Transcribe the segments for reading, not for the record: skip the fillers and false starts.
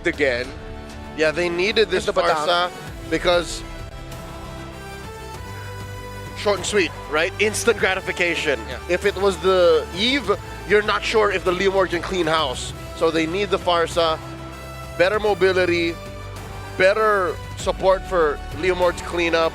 again. Yeah, they needed this Farsa because short and sweet, right? Instant gratification. Yeah. If it was the Eve, you're not sure if the Leomord can clean house. So they need the Farsa, better mobility, better support for Leomord's cleanup.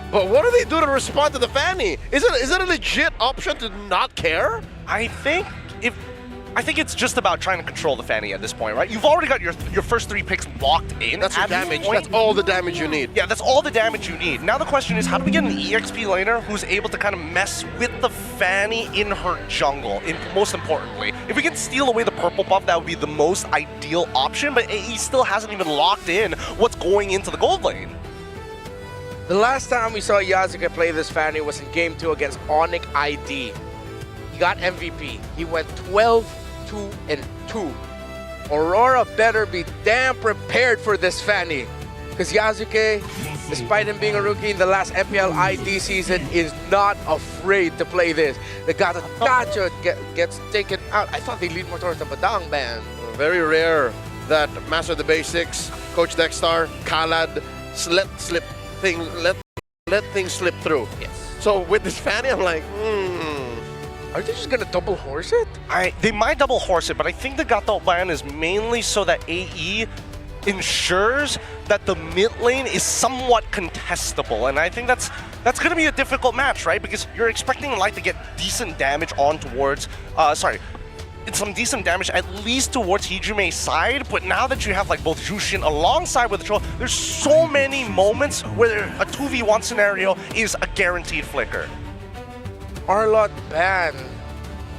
But what do they do to respond to the Fanny? Is it a legit option to not care? I think it's just about trying to control the Fanny at this point, right? You've already got your first 3 picks locked in. That's your damage. That's all the damage you need. Yeah, that's all the damage you need. Now the question is, how do we get an EXP laner who's able to kind of mess with the Fanny in her jungle, most importantly? If we can steal away the purple buff, that would be the most ideal option, but he still hasn't even locked in what's going into the gold lane. The last time we saw Yasuke play this Fanny was in Game 2 against Onyx ID. He got MVP. He went 12-2-2. Aurora better be damn prepared for this Fanny. Because Yasuke, despite him being a rookie in the last MPL ID season, is not afraid to play this. The Gata gets taken out. I thought they lead more towards the Badang ban. Very rare that Master of the Basics, Coach Dexter, Khalad let things slip through. Yes. So with this Fanny, I'm like, Are they just gonna double horse it? They might double horse it, but I think the Gato ban is mainly so that AE ensures that the mid lane is somewhat contestable, and I think that's going to be a difficult match, right? Because you're expecting Light to get decent damage on towards, some decent damage at least towards Hijume's side, but now that you have like both Jushin alongside with the troll, there's so many moments where a 2v1 scenario is a guaranteed flicker. Arlot ban.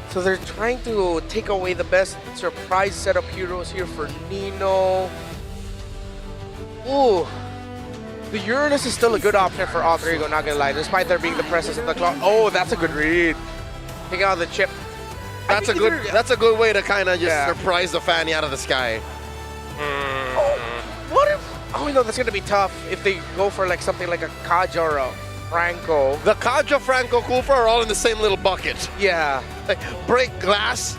So they're trying to take away the best surprise setup heroes here for Nino. Ooh. The Uranus is still a good option for Alter Ego, not gonna lie, despite there being the presence of the clock. Oh, that's a good read. Taking out the chip. that's a good way to kind of just surprise the Fanny out of the sky. Oh, what if? Oh no, that's gonna be tough if they go for like something like a Kaja or a Franco. The Kaja, Franco, Cooper are all in the same little bucket. Yeah. Like, break glass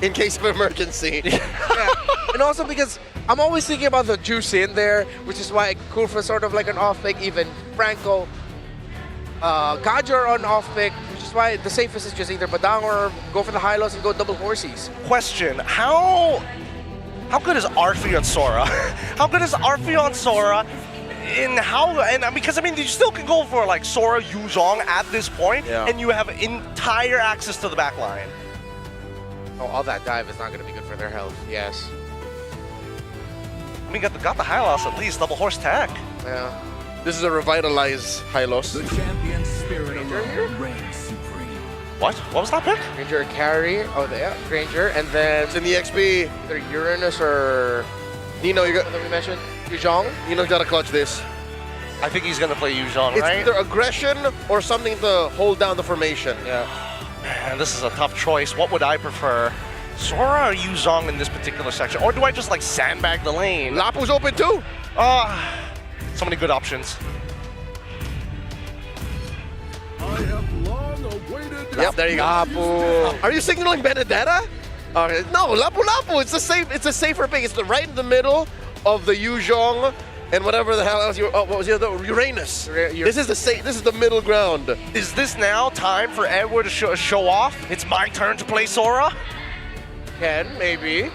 in case of emergency. Yeah. And also because I'm always thinking about the juice in there, which is why Kulfa is sort of like an off pick, even Franco. Kaja are on off pick, which is why the safest is just either Badang or go for the high lows and go double horsies. Question, how good is Arfi on Sora? How good is Arfi on Sora? Because I mean, you still can go for like Sora, Yuzhong at this point, and you have entire access to the back line. Oh, all that dive is not going to be good for their health. Yes. I mean, got the high loss at least, double horse tech. Yeah. This is a revitalized Hylos. The champion spirit alone reigns supreme. What? What was that pick? Ranger carry. Oh, yeah. Ranger, and then It's in the XP. either Uranus or Nino, you got what we mentioned, Yuzhong. Nino's got to clutch this. I think he's gonna play Yuzhong, It's right? either aggression or something to hold down the formation. Yeah. Man, this is a tough choice. What would I prefer? Sora or Yuzhong in this particular section? Or do I just like sandbag the lane? Lapu's open too. So many good options. I have long awaited. Yep, there you go. Lapu. Are you signaling Benedetta? No, Lapu. It's the safe. It's a safer pick. It's right in the middle of the Yuzhong and whatever the hell else you. Oh, what was the other? Uranus. This is the safe. This is the middle ground. Is this now time for Edward to show off? It's my turn to play Sora? Ken, maybe.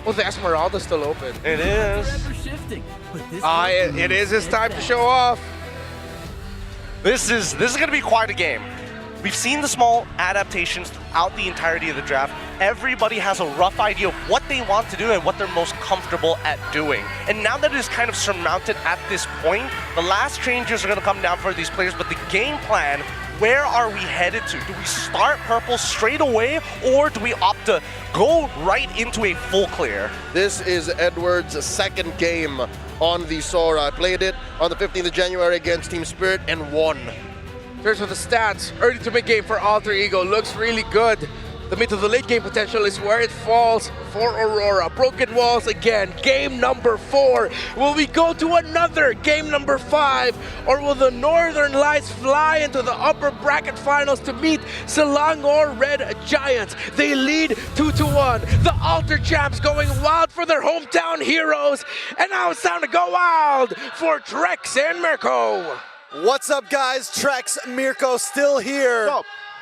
Oh, the Esmeralda's still open. It is. Forever shifting, but this It is his time to show off. This is gonna be quite a game. We've seen the small adaptations throughout the entirety of the draft. Everybody has a rough idea of what they want to do and what they're most comfortable at doing. And now that it is kind of surmounted at this point, the last changes are gonna come down for these players, but the game plan, where are we headed to? Do we start purple straight away, or do we opt to go right into a full clear? This is Edward's second game on the Sora. I played it on the 15th of January against Team Spirit and won. Here's with the stats. Early to mid game for Alter Ego. Looks really good. The mid to the late game potential is where it falls for Aurora. Broken walls again. Game number 4. Will we go to another game number 5? Or will the Northern Lights fly into the upper bracket finals to meet Selangor Red Giants? They lead 2-1. The Alter Champs going wild for their hometown heroes. And now it's time to go wild for Trex and Mirko. What's up, guys? Trex, Mirko still here.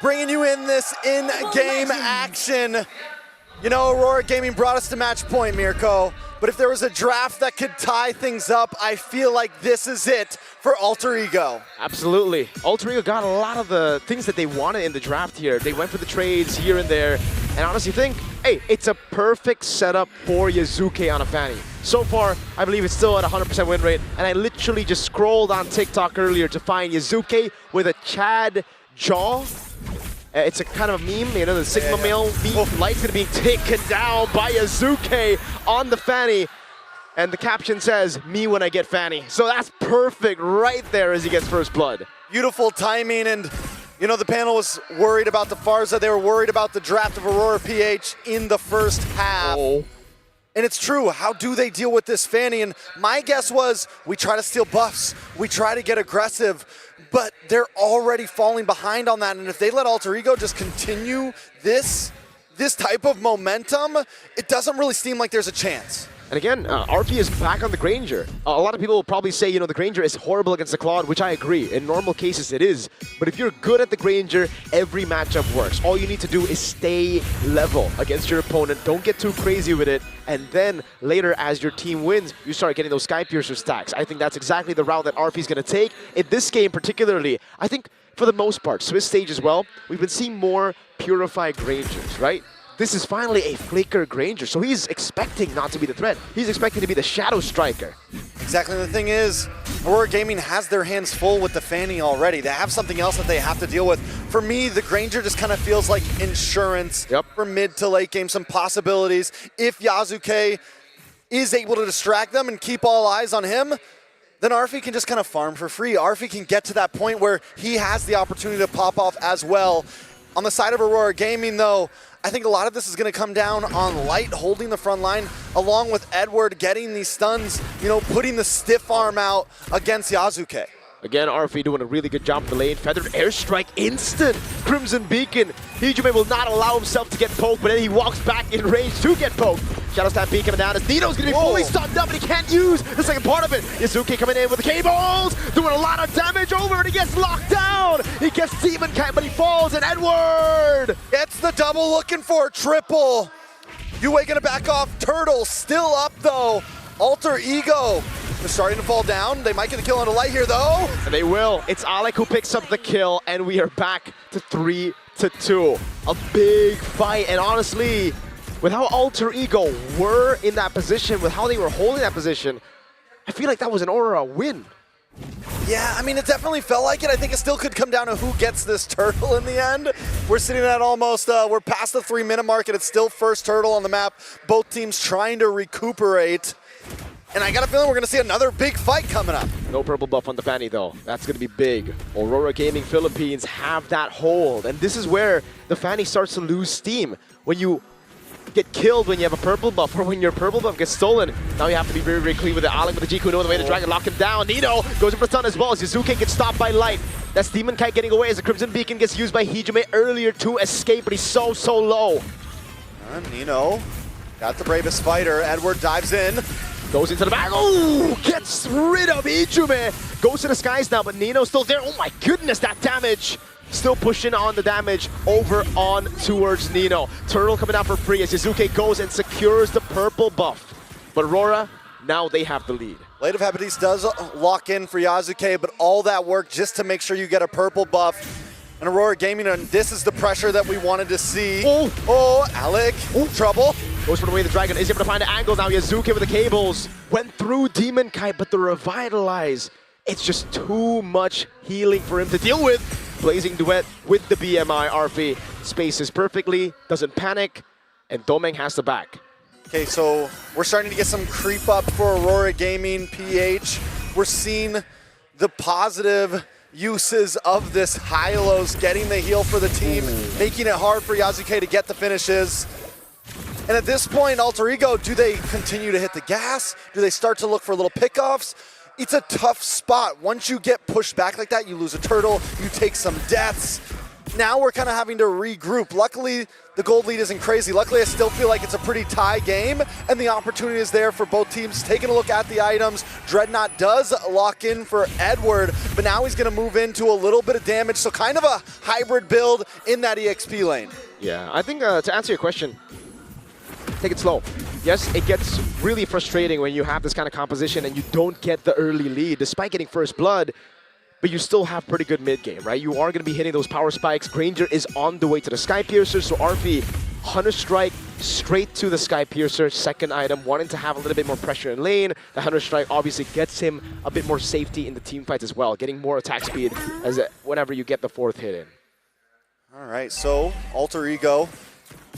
Bringing you in this in-game action. You know, Aurora Gaming brought us to match point, Mirko. But if there was a draft that could tie things up, I feel like this is it for Alter Ego. Absolutely. Alter Ego got a lot of the things that they wanted in the draft here. They went for the trades here and there. And honestly think, hey, it's a perfect setup for Yazuke on a Fanny. So far, I believe it's still at 100% win rate. And I literally just scrolled on TikTok earlier to find Yazuke with a Chad jaw. It's a kind of a meme, you know, the Sigma male meme. Light's gonna be taken down by Yazuke on the Fanny. And the caption says, "Me when I get Fanny." So that's perfect right there as he gets first blood. Beautiful timing, and you know, the panel was worried about the Farza. They were worried about the draft of Aurora PH in the first half. And it's true, how do they deal with this Fanny? And my guess was, we try to steal buffs, we try to get aggressive, but they're already falling behind on that. And if they let Alter Ego just continue this type of momentum, it doesn't really seem like there's a chance. And again, RP is back on the Granger. A lot of people will probably say, you know, the Granger is horrible against the Claude, which I agree. In normal cases, it is. But if you're good at the Granger, every matchup works. All you need to do is stay level against your opponent. Don't get too crazy with it. And then later, as your team wins, you start getting those Sky Piercer stacks. I think that's exactly the route that RP is going to take. In this game particularly, I think for the most part, Swiss stage as well, we've been seeing more purified Grangers, right? This is finally a Flicker Granger, so he's expecting not to be the threat. He's expecting to be the Shadow Striker. Exactly, the thing is, Aurora Gaming has their hands full with the Fanny already. They have something else that they have to deal with. For me, the Granger just kind of feels like insurance for mid to late game, some possibilities. If Yazuke is able to distract them and keep all eyes on him, then Arfi can just kind of farm for free. Arfi can get to that point where he has the opportunity to pop off as well. On the side of Aurora Gaming, though, I think a lot of this is going to come down on Light holding the front line, along with Edward getting these stuns, you know, putting the stiff arm out against Yazuke. Again, RF doing a really good job in the lane. Feathered Airstrike, instant Crimson Beacon. Hijime will not allow himself to get poked, but then he walks back in range to get poked. Shadow Stab Beacon coming down as Nino's going to be fully stunned up, and he can't use the second part of it. Yazuke coming in with the cables, doing a lot of damage over, and he gets locked down. He gets Demon Kite, but he falls, and Edward gets the double, looking for a triple. Yue gonna back off. Turtle still up, though. Alter Ego. They're starting to fall down. They might get the kill on the Light here, though. And they will. It's Alec who picks up the kill, and we are back to 3-2. A big fight, and honestly, with how Alter Ego were in that position, with how they were holding that position, I feel like that was an Aurora win. Yeah, I mean, it definitely felt like it. I think it still could come down to who gets this turtle in the end. We're sitting at almost, we're past the 3-minute mark, and it's still first turtle on the map. Both teams trying to recuperate. And I got a feeling we're going to see another big fight coming up. No purple buff on the Fanny, though. That's going to be big. Aurora Gaming Philippines have that hold. And this is where the Fanny starts to lose steam. When you get killed when you have a purple buff, or when your purple buff gets stolen, now you have to be very, very clean with the Alec with the G-Kuno, the way the Dragon lock him down. Nino goes in for stun as well as Yazuke gets stopped by Light. That's Demon Kite getting away as the Crimson Beacon gets used by Hijime earlier to escape, but he's so low. Nino got the bravest fighter. Edward dives in. Goes into the back. Oh, gets rid of Hijime. Goes to the skies now, but Nino's still there. Oh my goodness, that damage. Still pushing on the damage over on towards Nino. Turtle coming out for free as Yazuke goes and secures the purple buff. But Aurora, now they have the lead. Blade of Hephaestus does lock in for Yazuke, but all that work just to make sure you get a purple buff. And Aurora Gaming, and this is the pressure that we wanted to see. Alec, trouble. Goes for the way the Dragon is able to find an angle now. Yazuke with the cables. Went through Demon Kite, but the Revitalize, it's just too much healing for him to deal with. Blazing Duet with the BMI. RP spaces perfectly, doesn't panic, and Domeng has the back. Okay, so we're starting to get some creep up for Aurora Gaming PH. We're seeing the positive uses of this Hylos, getting the heal for the team, making it hard for Yasuke to get the finishes. And at this point, Alter Ego, do they continue to hit the gas? Do they start to look for little pickoffs? It's a tough spot. Once you get pushed back like that, you lose a turtle, you take some deaths. Now we're kind of having to regroup. Luckily, the gold lead isn't crazy. Luckily, I still feel like it's a pretty tie game, and the opportunity is there for both teams. Taking a look at the items, Dreadnought does lock in for Edward, but now he's going to move into a little bit of damage, so kind of a hybrid build in that EXP lane. Yeah, I think to answer your question, take it slow. Yes, it gets really frustrating when you have this kind of composition and you don't get the early lead, despite getting first blood. But you still have pretty good mid-game, right? You are going to be hitting those power spikes. Granger is on the way to the Sky Piercer, so RP, Hunter Strike straight to the Sky Piercer, second item, wanting to have a little bit more pressure in lane. The Hunter Strike obviously gets him a bit more safety in the team fights as well, getting more attack speed as whenever you get the fourth hit in. All right, so Alter Ego,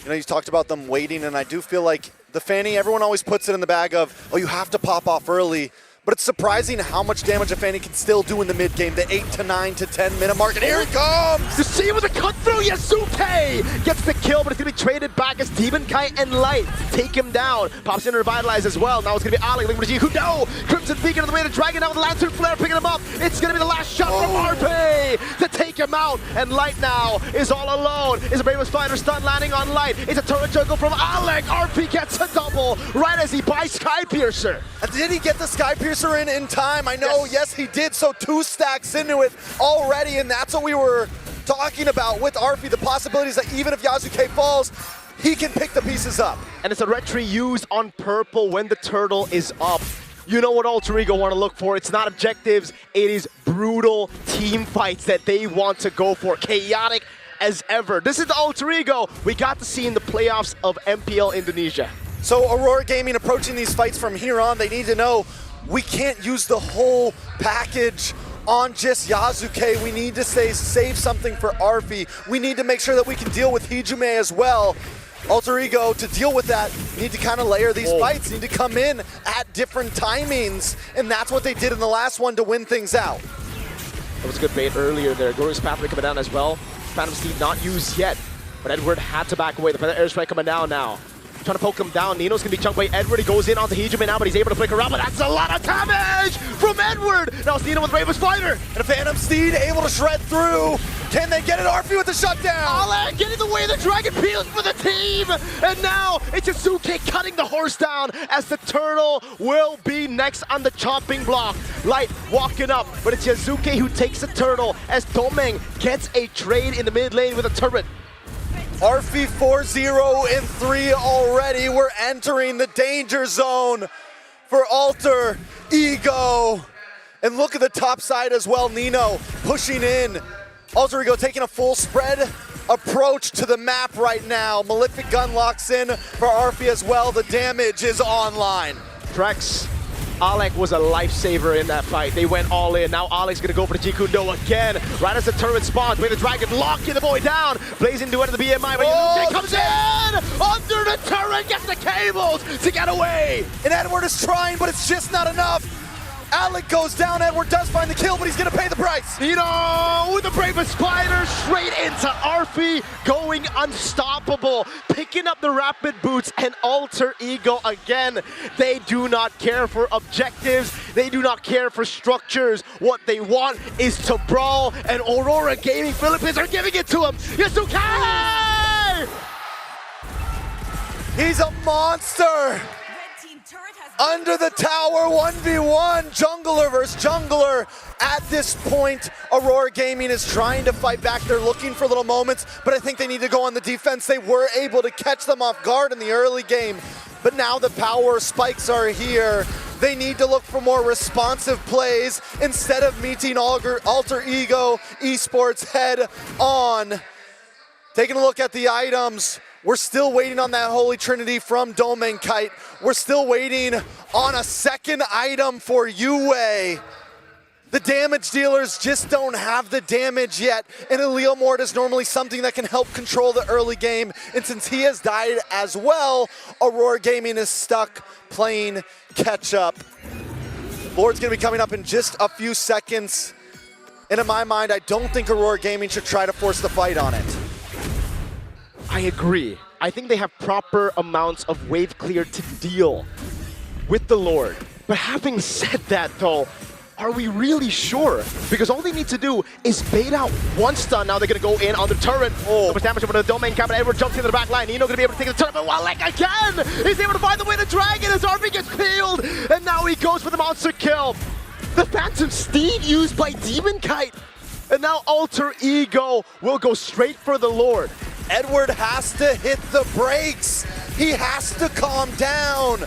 you know, you talked about them waiting, and I do feel like the Fanny, everyone always puts it in the bag of, oh, you have to pop off early. But it's surprising how much damage a Fanny can still do in the mid-game, the 8 to 9 to 10 minute mark, and here it comes! To see with a cut through, Yasuke gets the kill, but it's gonna be traded back as Demon Kite and Light take him down. Pops in Revitalize as well. Now it's gonna be Alec looking for Jiku. No! Crimson Beacon on the way to Dragon, now with the Lantern Flare picking him up. It's gonna be the last shot from RP to take him out, and Light now is all alone. Is a Bravest Fighter stun landing on Light. It's a turret juggle from Alec. RP gets a double right as he buys Sky Piercer. Did he get the Sky Piercer in time? I know, yes he did, so 2 stacks into it already, and that's what we were talking about with RP, the possibilities that even if Yasuke falls, he can pick the pieces up. And it's a retry used on purple when the turtle is up. You know what Alter Ego want to look for. It's not objectives, it is brutal team fights that they want to go for. Chaotic as ever. This is the Alter Ego we got to see in the playoffs of MPL Indonesia. So Aurora Gaming approaching these fights from here on, they need to know we can't use the whole package on just Yasuke. We need to save something for Arfi. We need to make sure that we can deal with Hijume as well. Alter Ego, to deal with that, need to kind of layer these fights, need to come in at different timings, and that's what they did in the last one to win things out. That was a good bait earlier there. Glorious Pathway coming down as well. Phantom Steed not used yet, but Edward had to back away. The airstrike coming down now. Trying to poke him down. Nino's gonna be chunked away. Edward, he goes in onto Hijume now, but he's able to flick around, but that's a lot of damage from Edward! Now it's Nino with Bravest Fighter! And a Phantom Steed able to shred through. Can they get it? RP with the shutdown! Alec getting the way the Dragon Peels for the team! And now it's Yasuke cutting the horse down as the turtle will be next on the chopping block. Light walking up, but it's Yasuke who takes the turtle as Domeng gets a trade in the mid lane with a turret. RP 4-0-3 already. We're entering the danger zone for Alter Ego. And look at the top side as well. Nino pushing in. Alter Ego taking a full spread approach to the map right now. Malefic Gun locks in for RP as well. The damage is online. Trex, Alec was a lifesaver in that fight. They went all in. Now Alec's gonna go for the Jikundo again. Right as the turret spawns, with the Dragon locking the boy down. Blazing duet of the BMI, but Yasuke comes in! Under the turret, gets the cables to get away! And Edward is trying, but it's just not enough. Alec goes down, Edward does find the kill, but he's gonna pay the price. Nino with the Bravest Spider straight into Arfi, going unstoppable, picking up the rapid boots, and Alter Ego again. They do not care for objectives, they do not care for structures. What they want is to brawl, and Aurora Gaming Philippines are giving it to him. Yasuke! He's a monster. Under the tower, 1v1, jungler versus jungler. At this point, Aurora Gaming is trying to fight back. They're looking for little moments, but I think they need to go on the defense. They were able to catch them off guard in the early game, but now the power spikes are here. They need to look for more responsive plays instead of meeting Alter Ego Esports head on. Taking a look at the items. We're still waiting on that Holy Trinity from Domeng Kite. We're still waiting on a second item for Yue. The damage dealers just don't have the damage yet, and Elio Mort is normally something that can help control the early game, and since he has died as well, Aurora Gaming is stuck playing catch up. Lord's gonna be coming up in just a few seconds, And in my mind, I don't think Aurora Gaming should try to force the fight on it. I agree. I think they have proper amounts of wave clear to deal with the Lord. But having said that, though, are we really sure? Because all they need to do is bait out one stun. Now they're going to go in on the turret. Oh, so much damage over the domain cap, but Edward jumps into the back line. Nino going to be able to take the turret, but while like again, he's able to find the way to Dragon as RB gets peeled. And now he goes for the monster kill. The Phantom Steed used by Demon Kite. And now Alter Ego will go straight for the Lord. Edward has to hit the brakes. He has to calm down.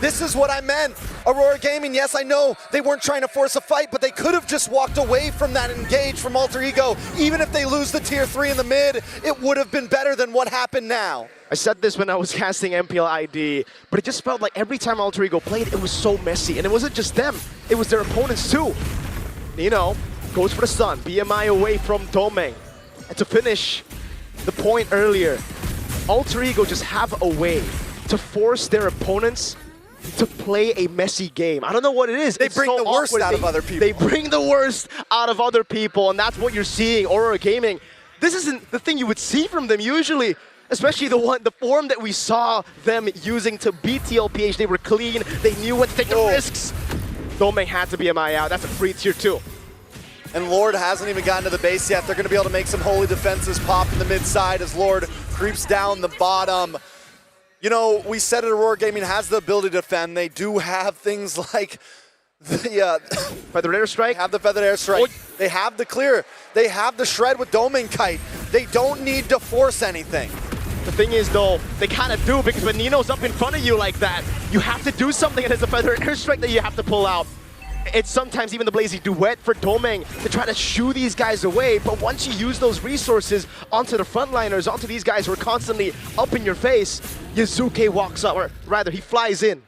This is what I meant. Aurora Gaming, yes, I know they weren't trying to force a fight, but they could have just walked away from that engage from Alter Ego. Even if they lose the tier 3 in the mid, it would have been better than what happened now. I said this when I was casting MPL ID, but it just felt like every time Alter Ego played, it was so messy. And it wasn't just them, it was their opponents too. Nino goes for the stun, BMI away from Domain. And to finish the point earlier, Alter Ego just have a way to force their opponents to play a messy game. I don't know what it is. They It's bring so the worst awkward. out of other people. They bring the worst out of other people, and that's what you're seeing. Aurora Gaming, this isn't the thing you would see from them usually, especially the form that we saw them using to beat TLPH. They were clean. They knew when to take the risks. Domain had to be MI out. That's a free tier 2. And Lord hasn't even gotten to the base yet. They're going to be able to make some holy defenses pop in the mid side as Lord creeps down the bottom. You know, we said it, Aurora Gaming has the ability to defend. They do have things like the Feathered Airstrike. They have the Feathered Airstrike. Oh. They have the clear. They have the shred with Domain Kite. They don't need to force anything. The thing is, though, they kind of do, because when Nino's up in front of you like that, you have to do something, and it's a Feathered Airstrike that you have to pull out. It's sometimes even the Blazy Duet for Domain to try to shoo these guys away, but once you use those resources onto the frontliners, onto these guys who are constantly up in your face, Yazuke walks up, or rather, he flies in.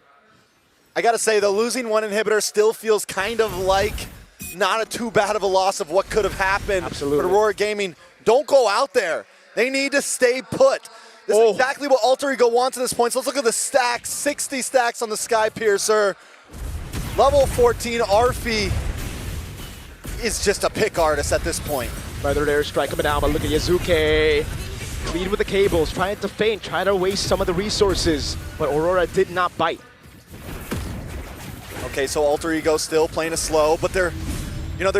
I gotta say, though, losing one inhibitor still feels kind of like not a too bad of a loss of what could have happened. Absolutely. But Aurora Gaming, don't go out there. They need to stay put. This is exactly what Alter Ego wants at this point. So let's look at the stacks, 60 stacks on the Sky Piercer. Level 14, Arfi is just a pick artist at this point. Feathered Airstrike coming down, but look at Yazuke. Lead with the cables, trying to feint, trying to waste some of the resources, but Aurora did not bite. Okay, so Alter Ego still playing it slow, but they're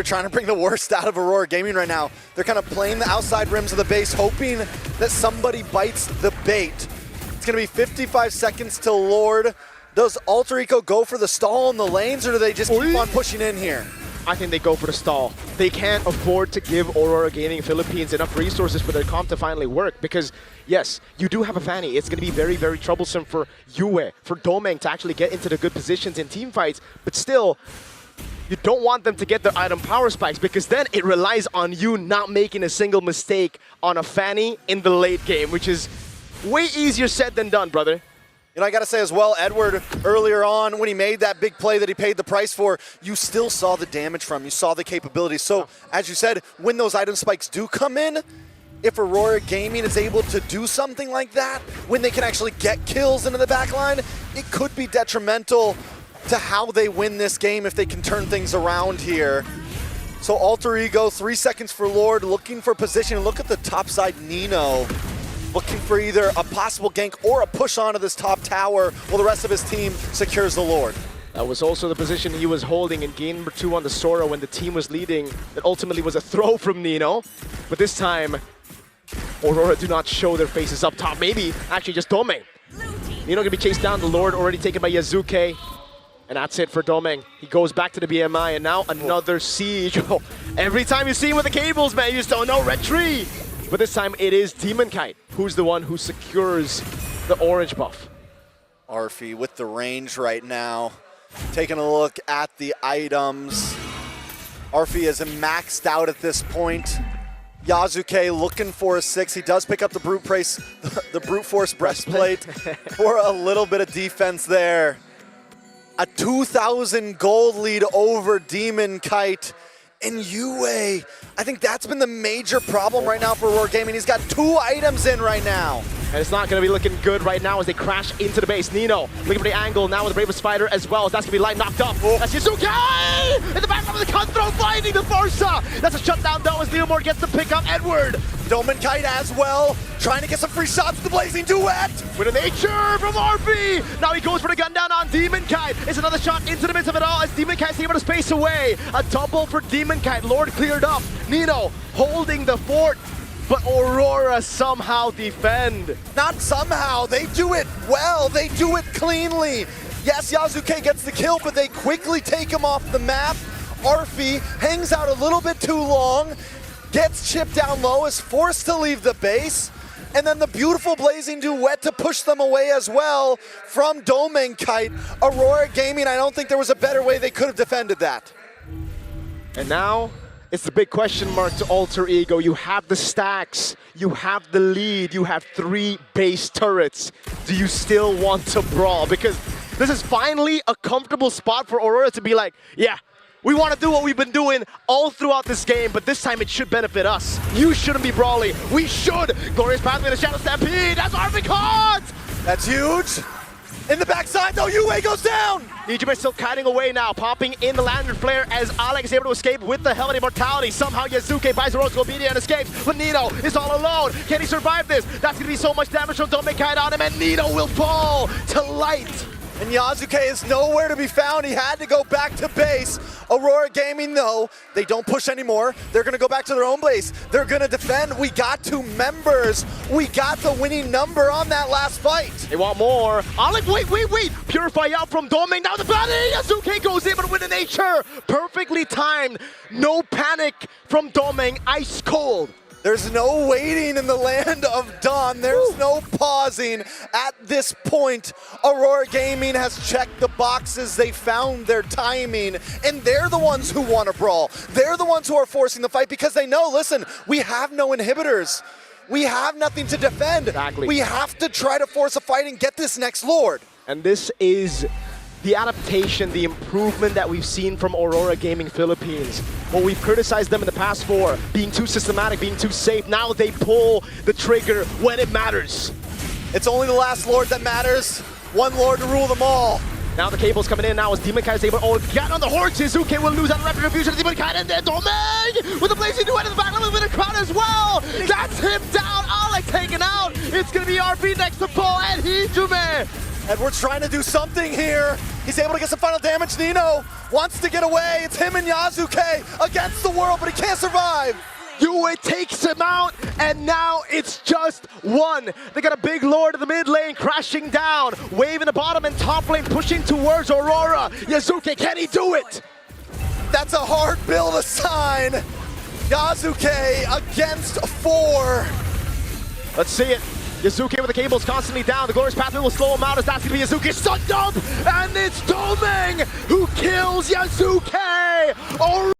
trying to bring the worst out of Aurora Gaming right now. They're kind of playing the outside rims of the base, hoping that somebody bites the bait. It's gonna be 55 seconds till Lord. Does Alter Ego go for the stall in the lanes, or do they just keep on pushing in here? I think they go for the stall. They can't afford to give Aurora Gaming Philippines enough resources for their comp to finally work, because yes, you do have a Fanny. It's going to be very, very troublesome for Yue, for Domain to actually get into the good positions in team fights, but still, you don't want them to get their item power spikes, because then it relies on you not making a single mistake on a Fanny in the late game, which is way easier said than done, brother. You know, I got to say as well, Edward, earlier on, when he made that big play that he paid the price for, you still saw the damage from him. You saw the capabilities. So, as you said, when those item spikes do come in, if Aurora Gaming is able to do something like that, when they can actually get kills into the backline, it could be detrimental to how they win this game if they can turn things around here. So, Alter Ego, 3 seconds for Lord, looking for position. Look at the top side, Nino. Looking for either a possible gank or a push onto this top tower while the rest of his team secures the Lord. That was also the position he was holding in game number 2 on the Sora when the team was leading. That ultimately was a throw from Nino. But this time, Aurora do not show their faces up top. Maybe actually just Domain. Nino gonna be chased down. The Lord already taken by Yazuke. And that's it for Domain. He goes back to the BMI, and now another siege. Every time you see him with the cables, man, you just don't know, red tree. But this time it is Demon Kite who's the one who secures the orange buff. Arfi with the range right now. Taking a look at the items. Arfi is maxed out at this point. Yazuke looking for a 6. He does pick up the brute force breastplate for a little bit of defense there. A 2,000 gold lead over Demon Kite. And Yue, I think that's been the major problem right now for Aurora Gaming. He's got 2 items in right now. And it's not going to be looking good right now as they crash into the base. Nino looking for the angle now with the Bravest Spider as well. As that's going to be light knocked up. That's Yasuke! In the background of the cut-throw, finding the Farsa! That's a shutdown though as Leomord gets to pick up Edward. Doman Kite as well, trying to get some free shots to the Blazing Duet. With a nature from RB! Now he goes for the gun down on Demon Kite. It's another shot into the midst of it all as Demon Kite's able to space away. A double for Demon Kite. Lord cleared up. Nino holding the fort. But Aurora somehow defend. Not somehow, they do it well, they do it cleanly. Yes, Yasuke gets the kill, but they quickly take him off the map. Arfi hangs out a little bit too long, gets chipped down low, is forced to leave the base, and then the beautiful Blazing Duet to push them away as well from Domain Kite. Aurora Gaming, I don't think there was a better way they could have defended that. And now, it's the big question mark to Alter Ego. You have the stacks, you have the lead, you have 3 base turrets. Do you still want to brawl? Because this is finally a comfortable spot for Aurora to be like, yeah, we want to do what we've been doing all throughout this game, but this time it should benefit us. You shouldn't be brawling. We should. Glorious Pathway to Shadow Stampede. That's RB caught! That's huge. In the backside though, Yue goes down! Egypt is still kiting away now, popping in the Lantern Flare as Alec is able to escape with the Helmet Immortality. Somehow Yasuke buys the Rose Gobidia and escapes, but Nino is all alone. Can he survive this? That's gonna be so much damage from Domain Kite on him, and Nino will fall to light. And Yasuke is nowhere to be found. He had to go back to base. Aurora Gaming, though, they don't push anymore. They're going to go back to their own base. They're going to defend. We got 2 members. We got the winning number on that last fight. They want more. Alec, wait. Purify out from Domain. Now the body. Yasuke goes in with a nature. Perfectly timed. No panic from Domain. Ice cold. There's no waiting in the land of Dawn. There's no pausing. At this point, Aurora Gaming has checked the boxes. They found their timing, and they're the ones who want to brawl. They're the ones who are forcing the fight because they know, listen, we have no inhibitors. We have nothing to defend. Exactly. We have to try to force a fight and get this next Lord. And this is the adaptation, the improvement that we've seen from Aurora Gaming Philippines. What we've criticized them in the past for, being too systematic, being too safe, now they pull the trigger when it matters. It's only the last Lord that matters. One Lord to rule them all. Now the cable's coming in now as Demon Kite is able to get on the horse. Shizuke will lose on rapid refusion of Demon Kite, and then Domain with the Blazing Duet in the back, a little bit of crowd as well. That's him down, Alec taken out. It's gonna be RB next to Paul and Hijume. Edward's trying to do something here. He's able to get some final damage. Nino wants to get away. It's him and Yasuke against the world, but he can't survive. Yue takes him out, and now it's just 1. They got a big Lord in the mid lane crashing down. Wave in the bottom and top lane pushing towards Aurora. Yasuke, can he do it? That's a hard bill to sign. Yasuke against 4. Let's see it. Yasuke with the cables constantly down. The Glorious Pathway will slow him out as that's going to be Yasuke sucked up. And it's Domain who kills Yasuke.